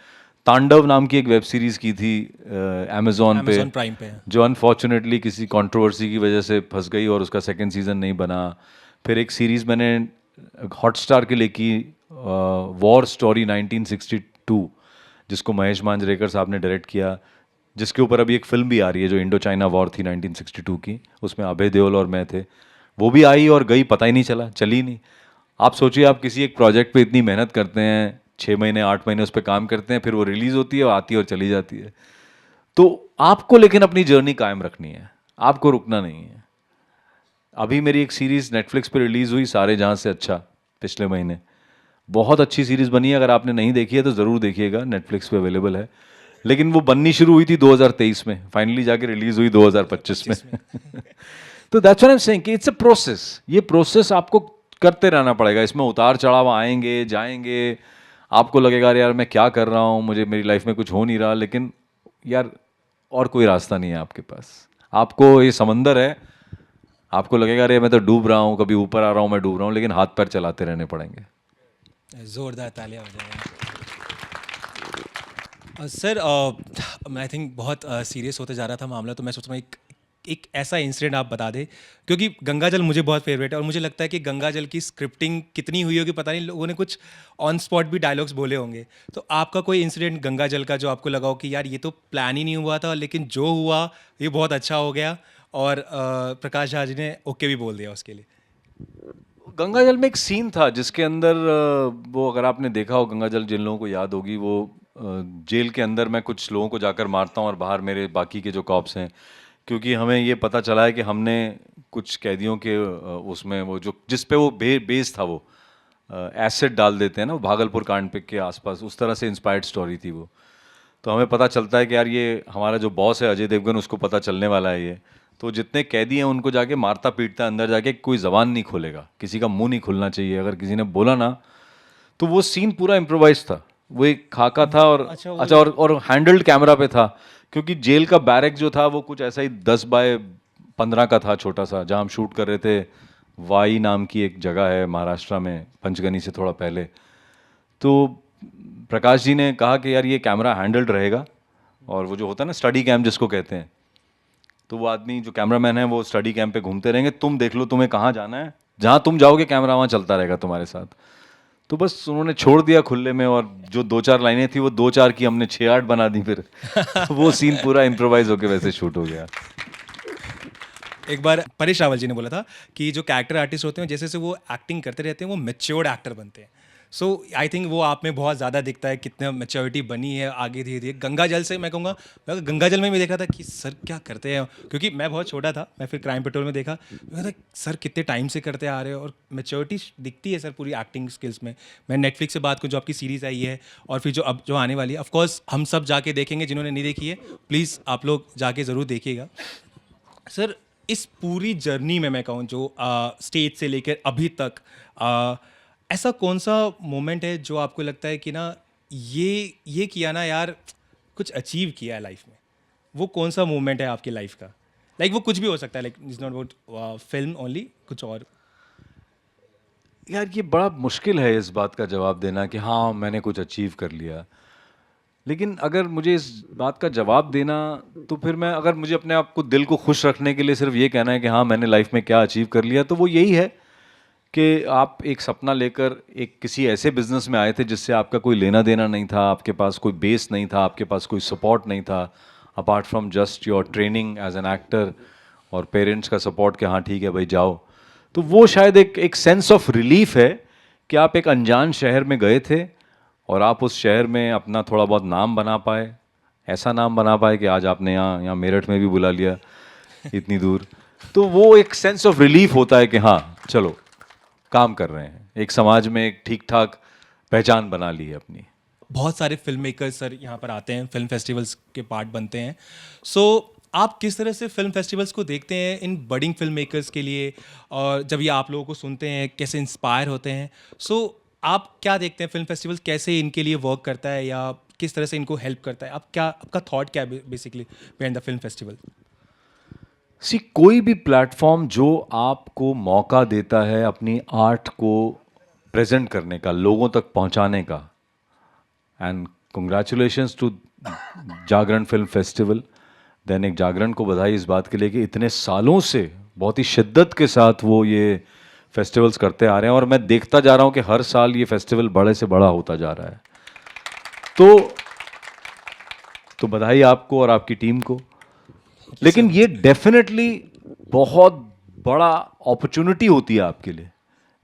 तांडव नाम की एक वेब सीरीज़ की थी अमेजोन पे, प्राइम पे। जो अनफॉर्चुनेटली किसी कंट्रोवर्सी की वजह से फंस गई और उसका सेकंड सीज़न नहीं बना। फिर एक सीरीज़ मैंने हॉटस्टार के लिए की, वॉर स्टोरी 1962, जिसको महेश मांजरेकर साहब ने डायरेक्ट किया, जिसके ऊपर अभी एक फिल्म भी आ रही है जो इंडो चाइना वॉर थी 1962 की, उसमें अभय देओल और मैं थे। वो भी आई और गई, पता ही नहीं चला, चली नहीं। आप सोचिए, आप किसी एक प्रोजेक्ट पे इतनी मेहनत करते हैं, 6 महीने 8 महीने उस पर काम करते हैं, फिर वो रिलीज़ होती है और आती है और चली जाती है। तो आपको लेकिन अपनी जर्नी कायम रखनी है, आपको रुकना नहीं है। अभी मेरी एक सीरीज़ नेटफ्लिक्स पे रिलीज़ हुई, सारे जहाँ से अच्छा, पिछले महीने, बहुत अच्छी सीरीज़ बनी है। अगर आपने नहीं देखी है तो ज़रूर देखिएगा, नेटफ्लिक्स पे अवेलेबल है। लेकिन वो बननी शुरू हुई थी 2023 में, फाइनली जाके रिलीज हुई 2025 में। तो that's what I am saying कि इट्स अ प्रोसेस, ये प्रोसेस आपको करते रहना पड़ेगा, इसमें उतार चढ़ाव आएंगे जाएंगे, आपको लगेगा यार मैं क्या कर रहा हूँ, मुझे मेरी लाइफ में कुछ हो नहीं रहा, लेकिन यार और कोई रास्ता नहीं है आपके पास, आपको ये समंदर है, आपको लगेगा अरे मैं तो डूब रहा हूँ, कभी ऊपर आ रहा हूँ मैं डूब रहा हूँ, लेकिन हाथ पैर चलाते रहने पड़ेंगे। जोरदार तालियां हो जाए। सर आई थिंक बहुत सीरियस होते जा रहा था मामला, तो मैं सोच रहा हूँ एक ऐसा इंसिडेंट आप बता दें, क्योंकि गंगा जल मुझे बहुत फेवरेट है और मुझे लगता है कि गंगा जल की स्क्रिप्टिंग कितनी हुई होगी पता नहीं, लोगों ने कुछ ऑन स्पॉट भी डायलॉग्स बोले होंगे। तो आपका कोई इंसिडेंट गंगा जल का जो आपको लगा हो कि यार ये तो प्लान ही नहीं हुआ था, लेकिन जो हुआ ये बहुत अच्छा हो गया, और प्रकाश झा जी ने ओके भी बोल दिया उसके लिए। गंगा जल में एक सीन था जिसके अंदर वो अगर आपने देखा हो गंगा जल, जिन लोगों को याद होगी, वो जेल के अंदर मैं कुछ लोगों को जाकर मारता हूँ और बाहर मेरे बाकी के जो कॉप्स हैं, क्योंकि हमें ये पता चला है कि हमने कुछ कैदियों के उसमें वो जो जिस पे वो बेस था वो एसिड डाल देते हैं ना, वो भागलपुर कांड पे के आसपास उस तरह से इंस्पायर्ड स्टोरी थी वो। तो हमें पता चलता है कि यार ये हमारा जो बॉस है अजय देवगन, उसको पता चलने वाला है ये, तो जितने कैदी हैं उनको जाके मारता पीटता है, अंदर जाके कोई जबान नहीं खोलेगा, किसी का मुंह नहीं खुलना चाहिए, अगर किसी ने बोला ना तो वो सीन पूरा इम्प्रोवाइज था, वो एक खाका था और अच्छा और हैंडल्ड कैमरा पे था, क्योंकि जेल का बैरक जो था वो कुछ ऐसा ही 10 बाय 15 का था, छोटा सा, जहाँ हम शूट कर रहे थे। वाई नाम की एक जगह है महाराष्ट्र में, पंचगनी से थोड़ा पहले। तो प्रकाश जी ने कहा कि यार ये कैमरा हैंडल्ड रहेगा, और वो जो होता है ना स्टडी कैम जिसको कहते हैं, तो वो आदमी जो कैमरामैन है वो स्टडी कैम पे घूमते रहेंगे, तुम देख लो तुम्हें कहाँ जाना है, जहाँ तुम जाओगे कैमरा वहाँ चलता रहेगा तुम्हारे साथ। तो बस उन्होंने छोड़ दिया खुले में, और जो 2-4 लाइनें थी वो 2-4 की हमने 6-8 बना दी फिर। तो वो सीन पूरा इम्प्रोवाइज होके वैसे शूट हो गया। एक बार परेश रावल जी ने बोला था कि जो कैरेक्टर आर्टिस्ट होते हैं जैसे से वो एक्टिंग करते रहते हैं वो मेच्योर्ड एक्टर बनते हैं। सो आई थिंक वो आप में बहुत ज़्यादा दिखता है, कितना मेच्योरिटी बनी है आगे धीरे धीरे। गंगा जल से मैं कहूँगा, मैं गंगा जल में भी देखा था कि सर क्या करते हैं, क्योंकि मैं बहुत छोटा था, मैं फिर क्राइम पेट्रोल में देखा, मैं कहा सर कितने टाइम से करते आ रहे हो, और मेच्योरिटी दिखती है सर पूरी एक्टिंग स्किल्स में। मैं नेटफ्लिक्स से बात करूँ, जो आपकी सीरीज़ आई है और फिर जो अब जो आने वाली है, ऑफकोर्स हम सब जाके देखेंगे, जिन्होंने नहीं देखी है प्लीज़ आप लोग जाके ज़रूर देखिएगा। सर इस पूरी जर्नी में मैं कहूँ जो स्टेज से लेकर अभी तक ऐसा कौन सा मोमेंट है जो आपको लगता है कि ना ये किया ना यार, कुछ अचीव किया है लाइफ में, वो कौन सा मोमेंट है आपकी लाइफ का? लाइक वो कुछ भी हो सकता है, like is not about film only, कुछ और। यार ये बड़ा मुश्किल है इस बात का जवाब देना कि हाँ मैंने कुछ अचीव कर लिया, लेकिन अगर मुझे इस बात का जवाब देना, तो फिर मैं, अगर मुझे अपने आप को, दिल को खुश रखने के लिए सिर्फ ये कहना है कि हाँ मैंने लाइफ में क्या अचीव कर लिया, तो वो यही है कि आप एक सपना लेकर एक किसी ऐसे बिजनेस में आए थे जिससे आपका कोई लेना देना नहीं था, आपके पास कोई बेस नहीं था, आपके पास कोई सपोर्ट नहीं था, apart from just your training as an actor और पेरेंट्स का सपोर्ट कि हाँ ठीक है भाई जाओ। तो वो शायद एक सेंस ऑफ रिलीफ है कि आप एक अनजान शहर में गए थे और आप उस शहर में अपना थोड़ा बहुत नाम बना पाए, ऐसा नाम बना पाए कि आज आपने यहाँ यहाँ मेरठ में भी बुला लिया इतनी दूर। तो वो एक सेंस ऑफ रिलीफ होता है कि हाँ चलो काम कर रहे हैं, एक समाज में एक ठीक ठाक पहचान बना ली है अपनी। बहुत सारे फिल्म मेकर्स सर यहाँ पर आते हैं, फिल्म फेस्टिवल्स के पार्ट बनते हैं। सो आप किस तरह से फिल्म फेस्टिवल्स को देखते हैं इन बडिंग फिल्म मेकर्स के लिए, और जब ये आप लोगों को सुनते हैं कैसे इंस्पायर होते हैं? सो आप क्या देखते हैं फिल्म फेस्टिवल्स कैसे इनके लिए वर्क करता है, या किस तरह से इनको हेल्प करता है? आप क्या, आपका थॉट क्या है basically behind the film festival? See कोई भी प्लेटफॉर्म जो आपको मौका देता है अपनी आर्ट को प्रेजेंट करने का, लोगों तक पहुंचाने का, and congratulations to Jagran film festival, Dainik Jagran को बधाई इस बात के लिए कि इतने सालों से बहुत ही शिद्दत के साथ वो ये फेस्टिवल्स करते आ रहे हैं, और मैं देखता जा रहा हूँ कि हर साल ये फेस्टिवल बड़े से बड़ा होता जा रहा है। तो बधाई आपको और आपकी टीम को। लेकिन ये डेफिनेटली बहुत बड़ा अपॉर्चुनिटी होती है आपके लिए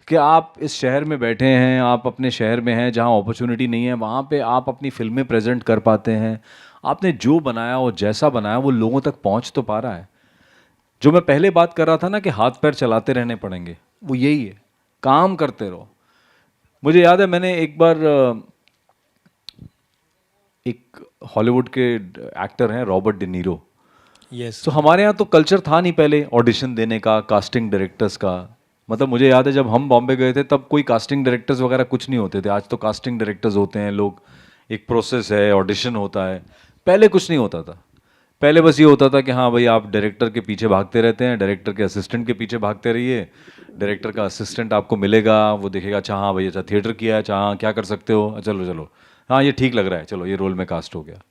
कि आप इस शहर में बैठे हैं, आप अपने शहर में हैं जहाँ अपॉर्चुनिटी नहीं है, वहाँ पे आप अपनी फिल्में प्रेजेंट कर पाते हैं। आपने जो बनाया और जैसा बनाया वो लोगों तक पहुँच तो पा रहा है। जो मैं पहले बात कर रहा था ना कि हाथ पैर चलाते रहने पड़ेंगे, वो यही है, काम करते रहो। मुझे याद है मैंने एक बार एक हॉलीवुड के एक्टर हैं रॉबर्ट डी नीरो। यस। तो हमारे यहाँ तो कल्चर था नहीं पहले ऑडिशन देने का, कास्टिंग डायरेक्टर्स का। मतलब मुझे याद है जब हम बॉम्बे गए थे तब कोई कास्टिंग डायरेक्टर्स वगैरह कुछ नहीं होते थे। आज तो कास्टिंग डायरेक्टर्स होते हैं लोग, एक प्रोसेस है, ऑडिशन होता है। पहले कुछ नहीं होता था। पहले बस ये होता था कि हाँ भाई आप डायरेक्टर के पीछे भागते रहते हैं, डायरेक्टर के असिस्टेंट के पीछे भागते रहिए, डायरेक्टर का असिस्टेंट आपको मिलेगा, वो देखेगा अच्छा हाँ भाई अच्छा थिएटर किया है, अच्छा हाँ क्या कर सकते हो, चलो चलो हाँ ये ठीक लग रहा है, चलो ये रोल में कास्ट हो गया।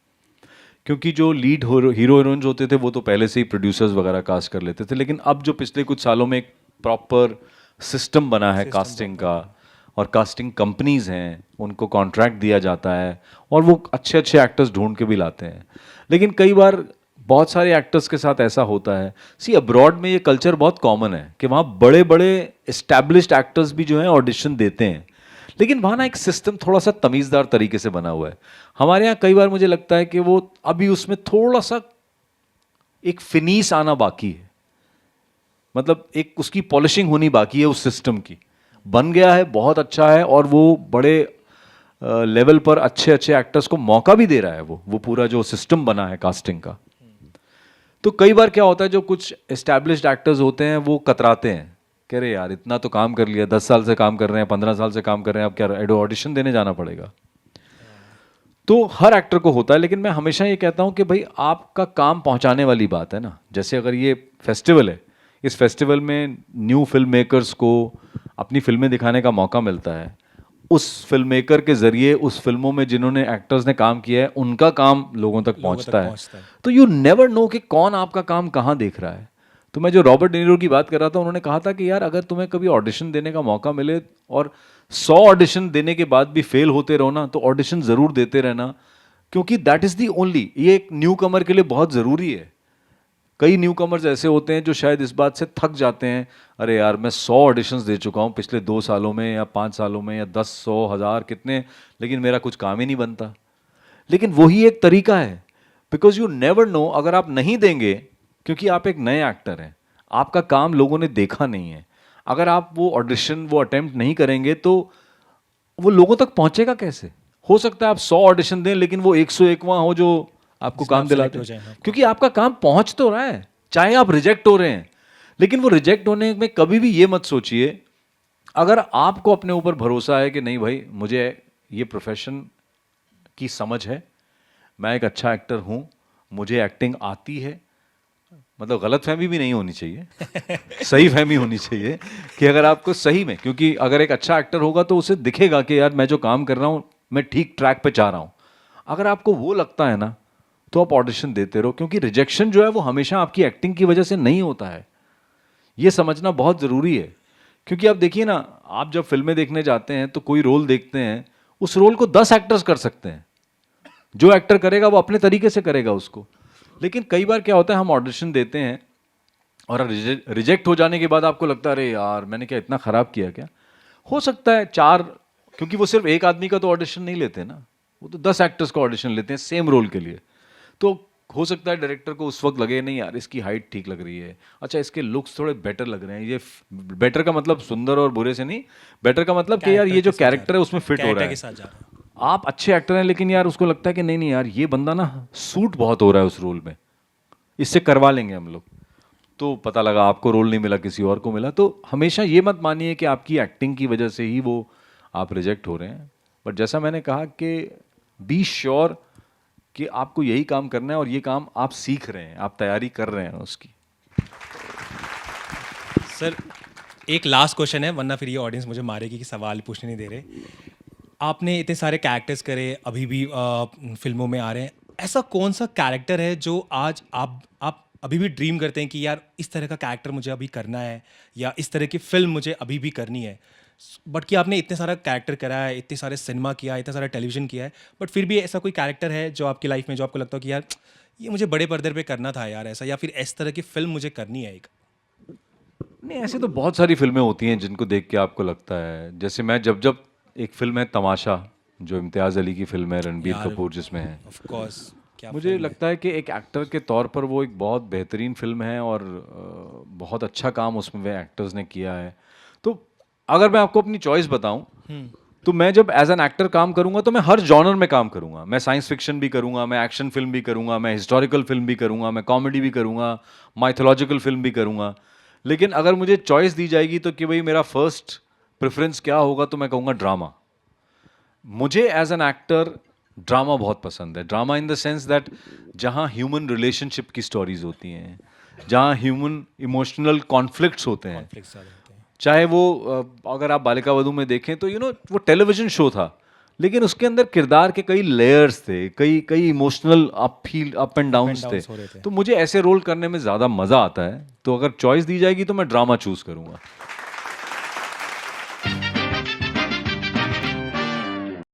क्योंकि जो लीड हीरो हीरोइंस होते थे वो तो पहले से ही प्रोड्यूसर्स वगैरह कास्ट कर लेते थे। लेकिन अब जो पिछले कुछ सालों में एक प्रॉपर सिस्टम बना है कास्टिंग का, और कास्टिंग कंपनीज हैं, उनको कॉन्ट्रैक्ट दिया जाता है और वो अच्छे अच्छे एक्टर्स ढूंढ के भी लाते हैं। लेकिन कई बार बहुत सारे एक्टर्स के साथ ऐसा होता है, सी अब्रॉड में ये कल्चर बहुत कॉमन है कि वहाँ बड़े बड़े एस्टैब्लिश्ड एक्टर्स भी जो हैं ऑडिशन देते हैं, लेकिन वहाँ ना एक सिस्टम थोड़ा सा तमीज़दार तरीके से बना हुआ है। हमारे यहाँ कई बार मुझे लगता है कि वो अभी उसमें थोड़ा सा एक फिनीस आना बाकी है, मतलब एक उसकी पॉलिशिंग होनी बाकी है उस सिस्टम की। बन गया है, बहुत अच्छा है, और वो बड़े लेवल पर अच्छे अच्छे एक्टर्स को मौका भी दे रहा है वो पूरा जो सिस्टम बना है कास्टिंग का। तो कई बार क्या होता है जो कुछ एस्टैब्लिश्ड एक्टर्स होते हैं वो कतराते हैं, कह रहे यार इतना तो काम कर लिया, 10 साल से काम कर रहे हैं, 15 साल से काम कर रहे हैं, अब क्या ऑडिशन देने जाना पड़ेगा। तो हर एक्टर को होता है, लेकिन मैं हमेशा ये कहता हूँ कि भाई आपका काम पहुँचाने वाली बात है ना। जैसे अगर ये फेस्टिवल है, इस फेस्टिवल में न्यू फिल्म मेकर्स को अपनी फिल्में दिखाने का मौका मिलता है, उस फिल्म मेकर के जरिए उस फिल्मों में जिन्होंने एक्टर्स ने काम किया है उनका काम लोगों तक पहुंचता है। तो यू नेवर नो कि कौन आपका काम कहाँ देख रहा है। तो मैं जो रॉबर्ट डीनीरो की बात कर रहा था, उन्होंने कहा था कि यार अगर तुम्हें कभी ऑडिशन देने का मौका मिले और 100 ऑडिशन देने के बाद भी फेल होते रहो ना, तो ऑडिशन जरूर देते रहना, क्योंकि दैट इज दी ओनली, ये एक न्यू कमर के लिए बहुत जरूरी है। कई न्यू कमर्स ऐसे होते हैं जो शायद इस बात से थक जाते हैं, अरे यार मैं 100 ऑडिशंस दे चुका हूँ पिछले 2 सालों में या 5 सालों में या 10, 100, 1000 कितने, लेकिन मेरा कुछ काम ही नहीं बनता। लेकिन वही एक तरीका है, बिकॉज यू नेवर नो, अगर आप नहीं देंगे, क्योंकि आप एक नए एक्टर हैं, आपका काम लोगों ने देखा नहीं है, अगर आप वो ऑडिशन वो अटेम्प्ट नहीं करेंगे तो वो लोगों तक पहुंचेगा कैसे। हो सकता है आप 100 ऑडिशन दें लेकिन वो 101वां हो जो आपको काम दिलाते हैं, क्योंकि आपका काम पहुंच तो रहा है, चाहे आप रिजेक्ट हो रहे हैं। लेकिन वो रिजेक्ट होने में कभी भी ये मत सोचिए, अगर आपको अपने ऊपर भरोसा है कि नहीं भाई मुझे ये प्रोफेशन की समझ है, मैं एक अच्छा एक्टर हूं, मुझे एक्टिंग आती है, मतलब गलत फहमी भी नहीं होनी चाहिए सही फहमी होनी चाहिए कि अगर आपको सही में, क्योंकि अगर एक अच्छा एक्टर होगा तो उसे दिखेगा कि यार मैं जो काम कर रहा हूं मैं ठीक ट्रैक पे जा रहा हूं। अगर आपको वो लगता है ना तो आप ऑडिशन देते रहो, क्योंकि रिजेक्शन जो है वो हमेशा आपकी एक्टिंग की वजह से नहीं होता है, ये समझना बहुत ज़रूरी है। क्योंकि आप देखिए ना, आप जब फिल्में देखने जाते हैं तो कोई रोल देखते हैं, उस रोल को 10 एक्टर्स कर सकते हैं, जो एक्टर करेगा वो अपने तरीके से करेगा उसको। लेकिन कई बार क्या होता है, हम ऑडिशन देते हैं और रिजेक्ट हो जाने के बाद आपको लगता है अरे यार मैंने क्या इतना ख़राब किया क्या। हो सकता है 4, क्योंकि वो सिर्फ एक आदमी का तो ऑडिशन नहीं लेते ना, वो तो 10 एक्टर्स का ऑडिशन लेते हैं सेम रोल के लिए। तो हो सकता है डायरेक्टर को उस वक्त लगे नहीं यार इसकी हाइट ठीक लग रही है, अच्छा इसके लुक्स थोड़े बेटर लग रहे हैं, ये बेटर का मतलब सुंदर और बुरे से नहीं, बेटर का मतलब कि यार ये जो कैरेक्टर है उसमें फिट हो रहा है। आप अच्छे एक्टर हैं लेकिन यार उसको लगता है कि नहीं नहीं यार ये बंदा ना सूट बहुत हो रहा है उस रोल में, इससे करवा लेंगे हम लोग। तो पता लगा आपको रोल नहीं मिला, किसी और को मिला। तो हमेशा ये मत मानिए कि आपकी एक्टिंग की वजह से ही वो आप रिजेक्ट हो रहे हैं। बट जैसा मैंने कहा कि बी श्योर कि आपको यही काम करना है और ये काम आप सीख रहे हैं, आप तैयारी कर रहे हैं उसकी। सर एक लास्ट क्वेश्चन है, वरना फिर ये ऑडियंस मुझे मारेगी कि सवाल पूछने नहीं दे रहे। आपने इतने सारे कैरेक्टर्स करे, अभी भी फिल्मों में आ रहे हैं, ऐसा कौन सा कैरेक्टर है जो आज आप अभी भी ड्रीम करते हैं कि यार इस तरह का कैरेक्टर मुझे अभी करना है, या इस तरह की फिल्म मुझे अभी भी करनी है, बट कि आपने इतने सारा कैरेक्टर करा है, इतने सारे सिनेमा किया है, इतना सारा टेलीविजन किया है, बट फिर भी ऐसा कोई कैरेक्टर है जो आपकी लाइफ में जो आपको लगता हो कि यार ये मुझे बड़े पर्दे पे करना था यार ऐसा, या फिर इस तरह की फिल्म मुझे करनी है एक? नहीं, ऐसे तो बहुत सारी फिल्में होती हैं जिनको देख के आपको लगता है, जैसे मैं जब जब एक फिल्म है तमाशा, जो इम्तियाज़ अली की फिल्म है, रणबीर कपूर जिसमें है, ऑफ कोर्स क्या मुझे लगता है कि एक एक्टर के तौर पर वो एक बहुत बेहतरीन फिल्म है और बहुत अच्छा काम उसमें वे एक्टर्स ने किया है। तो अगर मैं आपको अपनी चॉइस बताऊं तो मैं जब एज एन एक्टर काम करूंगा तो मैं हर जॉनर में काम करूंगा। मैं साइंस फिक्शन भी करूंगा, मैं एक्शन फिल्म भी करूंगा, मैं हिस्टोरिकल फिल्म भी करूंगा, मैं कॉमेडी भी करूंगा, माइथोलॉजिकल फिल्म भी करूंगा। लेकिन अगर मुझे चॉइस दी जाएगी तो कि भाई मेरा फर्स्ट प्रेफरेंस क्या होगा, तो मैं कहूँगा ड्रामा। मुझे एज एन एक्टर ड्रामा बहुत पसंद है। Drama in the sense that जहाँ ह्यूमन रिलेशनशिप की स्टोरीज होती हैं, जहाँ ह्यूमन इमोशनल कॉन्फ्लिक्ट्स होते हैं। Conflicts ज़्यादा होते हैं। चाहे वो अगर आप बालिका वधू में देखें तो वो टेलीविजन शो था, लेकिन उसके अंदर किरदार के कई लेयर्स थे, कई कई इमोशनल अप एंड डाउन्स थे। downs हो रहे थे। तो मुझे ऐसे रोल करने में ज़्यादा मज़ा आता है। तो अगर चॉइस दी जाएगी तो मैं ड्रामा चूज़ करूँगा।